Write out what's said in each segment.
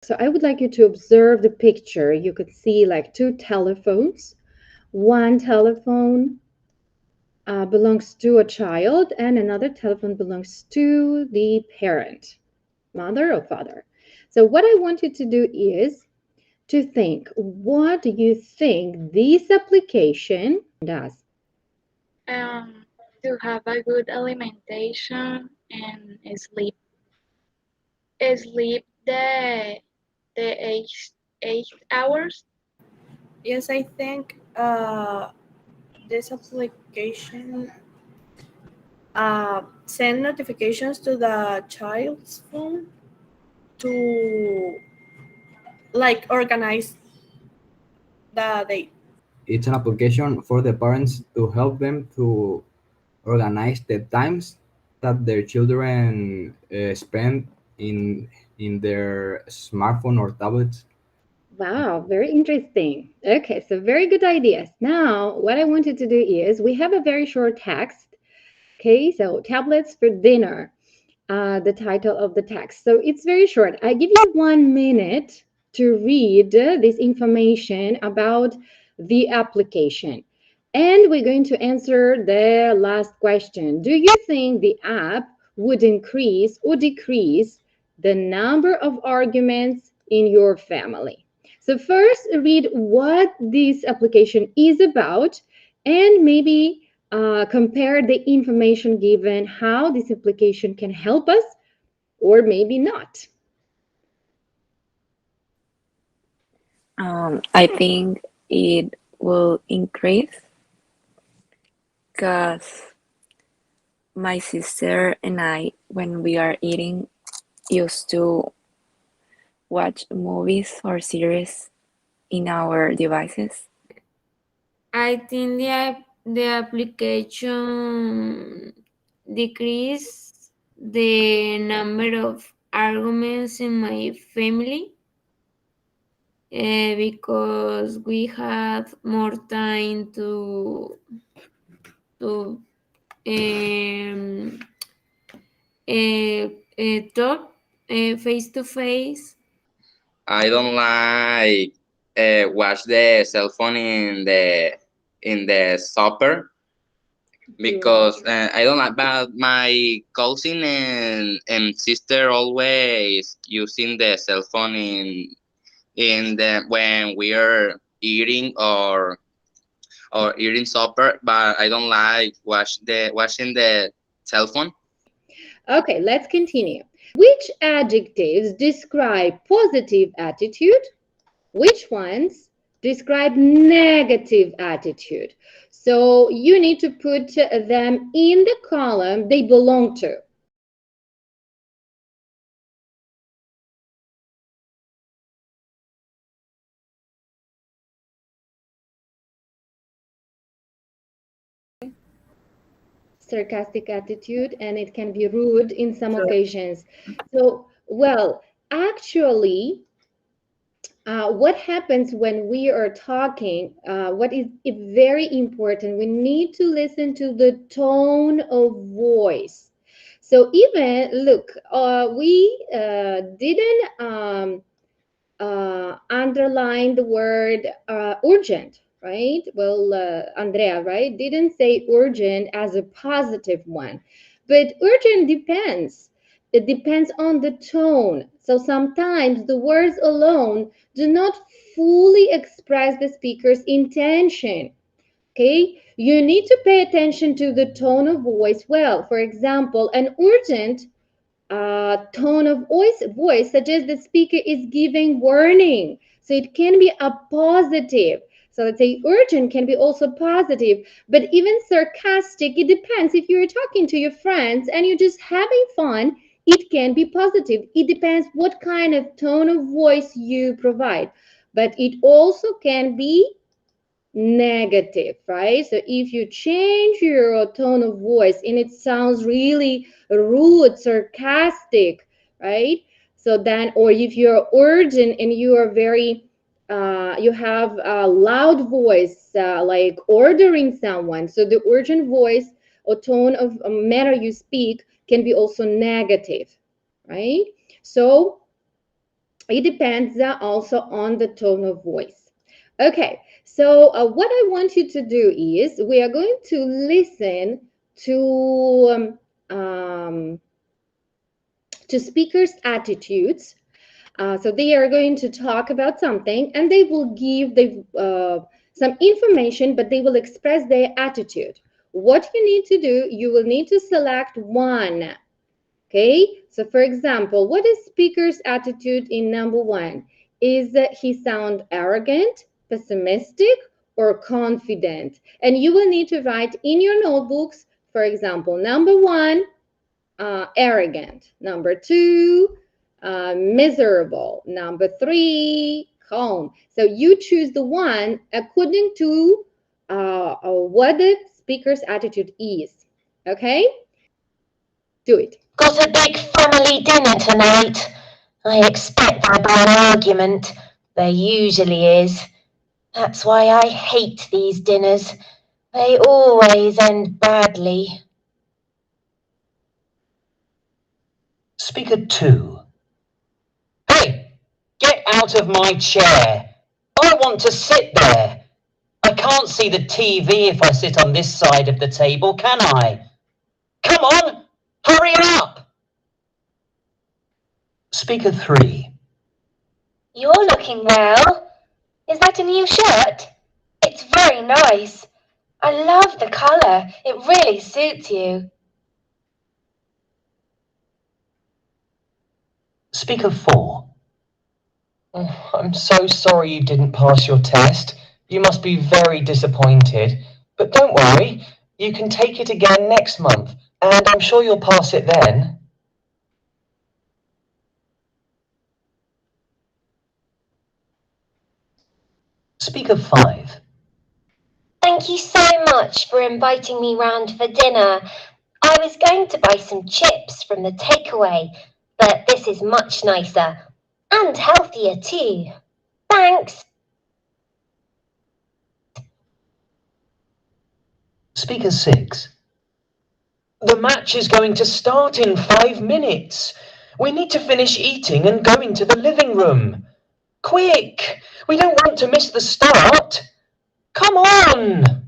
So I would like you to observe the picture. You could see like two telephones. One telephone belongs to a child, and another telephone belongs to the parent, mother or father. So what I want you to do is to think, what do you think this application does? Um, to have a good alimentation and sleep the 8 hours. Yes, I think this application send notifications to the child's phone to like organize the day. It's an application for the parents to help them to organize the times that their children spend in their smartphone or tablets. Wow, very interesting. Okay, so very good ideas. Now, what I wanted to do is we have a very short text. Okay, so tablets for dinner, the title of the text. So it's very short. I give you 1 minute to read this information about the application. And we're going to answer the last question. Do you think the app would increase or decrease the number of arguments in your family? So, first, read what this application is about and maybe compare the information given, how this application can help us or maybe not. I think it will increase because my sister and I, when we are eating, used to watch movies or series in our devices. I think the application decrease the number of arguments in my family because we have more time to um, talk face to face. I don't like watch the cell phone in the supper because I don't like. But my cousin and sister always using the cell phone in the when we are eating or eating supper. But I don't like watching the cell phone. Okay, let's continue. Which adjectives describe positive attitude? Which ones describe negative attitude? So you need to put them in the column they belong to. Sarcastic attitude, and it can be rude in some occasions. So, well, actually, what happens when we are talking, what is very important, we need to listen to the tone of voice. So even, look, we didn't underline the word urgent, right? Well, Andrea, right, didn't say urgent as a positive one, but urgent depends. It depends on the tone. So sometimes the words alone do not fully express the speaker's intention. Okay, you need to pay attention to the tone of voice. Well, for example, an urgent tone of voice suggests the speaker is giving warning. So it can be a positive. So let's say urgent can be also positive, but even sarcastic, it depends. If you're talking to your friends and you're just having fun, it can be positive. It depends what kind of tone of voice you provide. But it also can be negative, right? So if you change your tone of voice and it sounds really rude, sarcastic, right? So then, or if you're urgent and you are very, you have a loud voice, like ordering someone. So the urgent voice or tone of manner you speak can be also negative, right? So it depends also on the tone of voice. Okay, so what I want you to do is we are going to listen to speakers' attitudes. So they are going to talk about something and they will give some information, but they will express their attitude. What you need to do, you will need to select one. Okay, so for example, what is speaker's attitude in number one? Is that he sound arrogant, pessimistic, or confident? And you will need to write in your notebooks, for example, number one, arrogant. Number two, miserable. Number three, calm. So you choose the one according to what the speaker's attitude is. Okay? Do it. Got a big family dinner tonight. I expect there'll be an argument. There usually is. That's why I hate these dinners. They always end badly. Speaker 2. Hey, get out of my chair. I want to sit there. I can't see the TV if I sit on this side of the table, can I? Come on, hurry up. Speaker 3. You're looking well. Is that a new shirt? It's very nice. I love the colour. It really suits you. Speaker 4. Oh, I'm so sorry you didn't pass your test. You must be very disappointed. But don't worry, you can take it again next month, and I'm sure you'll pass it then. Speaker 5. Thank you so much for inviting me round for dinner. I was going to buy some chips from the takeaway, but this is much nicer and healthier too. Thanks. Speaker 6. The match is going to start in 5 minutes. We need to finish eating and go into the living room. Quick! We don't want to miss the start. Come on!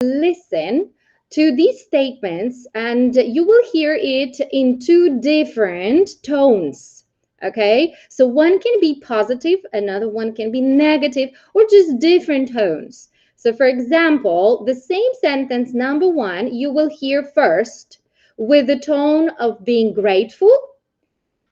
Listen to these statements and you will hear it in two different tones. Okay, so one can be positive, another one can be negative, or just different tones. So for example, the same sentence number one, you will hear first with the tone of being grateful,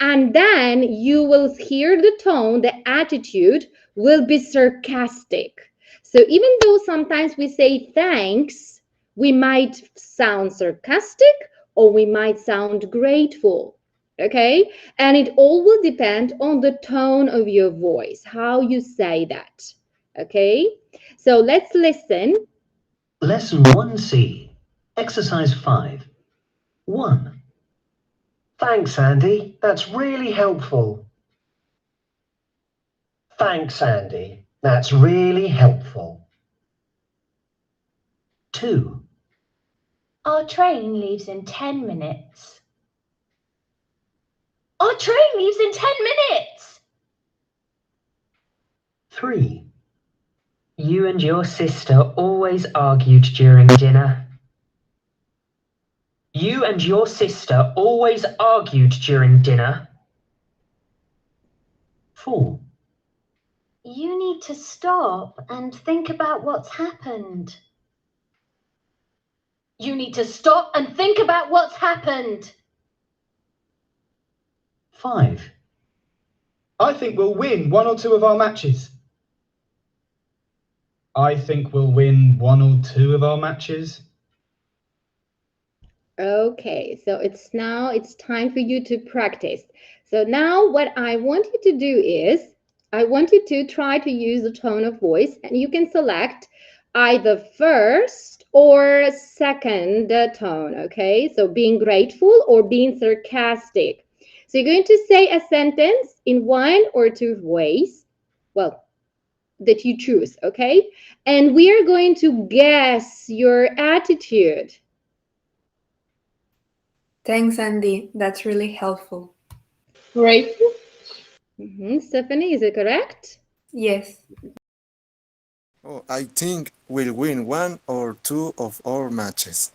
and then you will hear the tone, the attitude will be sarcastic. So even though sometimes we say thanks, we might sound sarcastic or we might sound grateful. Okay? And it all will depend on the tone of your voice, how you say that. Okay? So let's listen. Lesson 1C. Exercise 5. 1. Thanks, Andy. That's really helpful. Thanks, Andy. That's really helpful. 2. Our train leaves in 10 minutes. Our train leaves in 10 minutes! 3. You and your sister always argued during dinner. You and your sister always argued during dinner. 4. You need to stop and think about what's happened. You need to stop and think about what's happened. 5. I think we'll win one or two of our matches. I think we'll win one or two of our matches. Okay, so it's time for you to practice. So now what I want you to do is, I want you to try to use the tone of voice, and you can select either first or second tone, okay? So being grateful or being sarcastic. So you're going to say a sentence in one or two ways, well, that you choose, okay? And we are going to guess your attitude. Thanks, Andy. That's really helpful. Grateful. Stephanie, is it correct? Yes. Oh, I think we'll win 1 or 2 of our matches.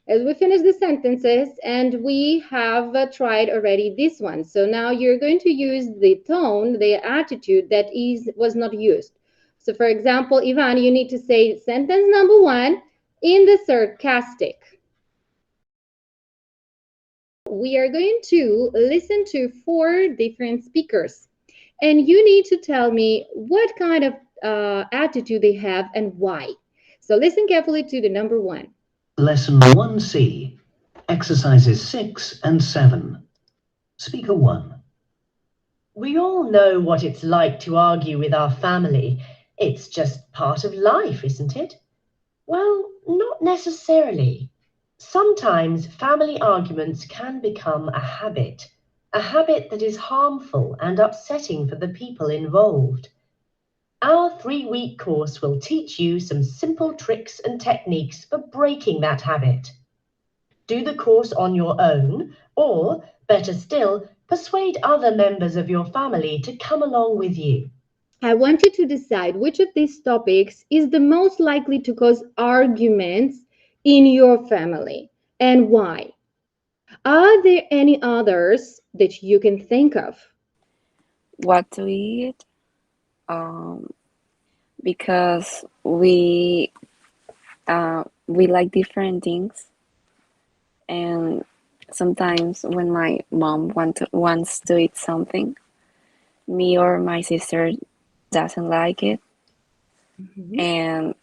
As we finish the sentences, and we have tried already this one. So now you're going to use the tone, the attitude that was not used. So for example, Ivan, you need to say sentence number 1 in the sarcastic. We are going to listen to 4 different speakers. And you need to tell me what kind of attitude they have and why. So listen carefully to the number 1. Lesson 1C, exercises 6 and 7. Speaker 1. We all know what it's like to argue with our family. It's just part of life, isn't it? Well, not necessarily. Sometimes family arguments can become a habit that is harmful and upsetting for the people involved. Our 3-week course will teach you some simple tricks and techniques for breaking that habit. Do the course on your own, or, better still, persuade other members of your family to come along with you. I want you to decide which of these topics is the most likely to cause arguments in your family and why. Are there any others that you can think of? What to eat? Because we like different things, and sometimes when my mom wants to eat something, me or my sister doesn't like it, and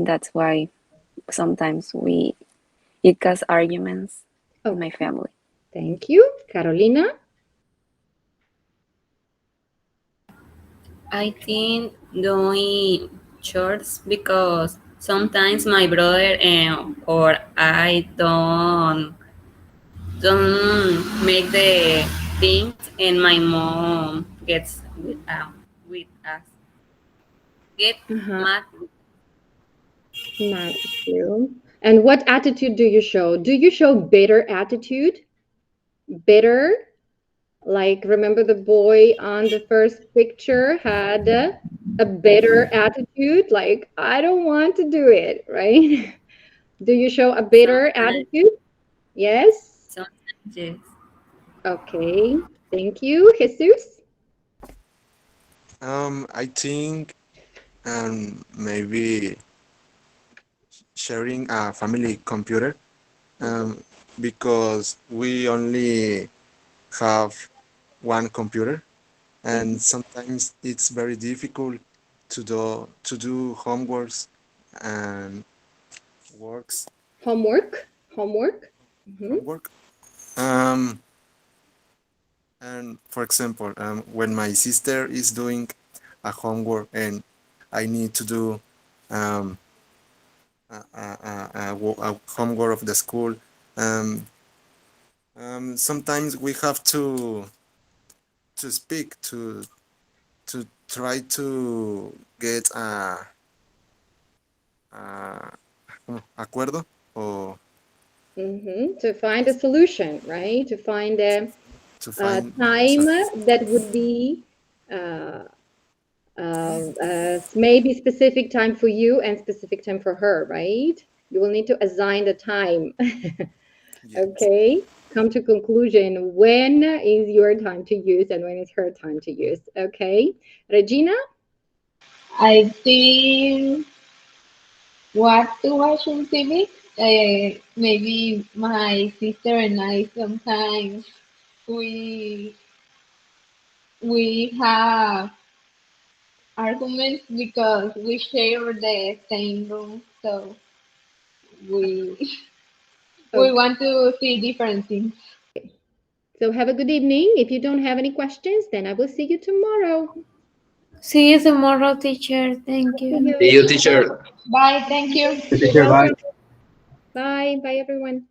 that's why sometimes it causes arguments in my family. Thank you. Carolina? I think doing chores because sometimes my brother or I don't make the things, and my mom gets with us. Get mad. Mad at you. And what attitude do you show? Do you show bitter attitude? Bitter? Like, remember the boy on the first picture had a bitter attitude? Like, I don't want to do it, right? Do you show a bitter attitude? Yes? Sometimes, yes. Okay, thank you. Jesus? I think maybe sharing a family computer, because we only have one computer, and sometimes it's very difficult to do homeworks and works. Homework? Homework. And for example, when my sister is doing a homework and I need to do a homework of the school, sometimes we have to speak to try to get a acuerdo or To find a solution, right? To find a time that would be maybe specific time for you and specific time for her, right? You will need to assign the time. Okay, come to conclusion. When is your time to use and when is her time to use? Okay, Regina? I think what to watch on TV. Maybe my sister and I sometimes we have arguments because we share the same room, so we want to see different things. So have a good evening. If you don't have any questions, then I will see you tomorrow. See you tomorrow, teacher. Thank you. See you, teacher. Bye. Thank you. Teacher, bye. Bye. Bye, everyone.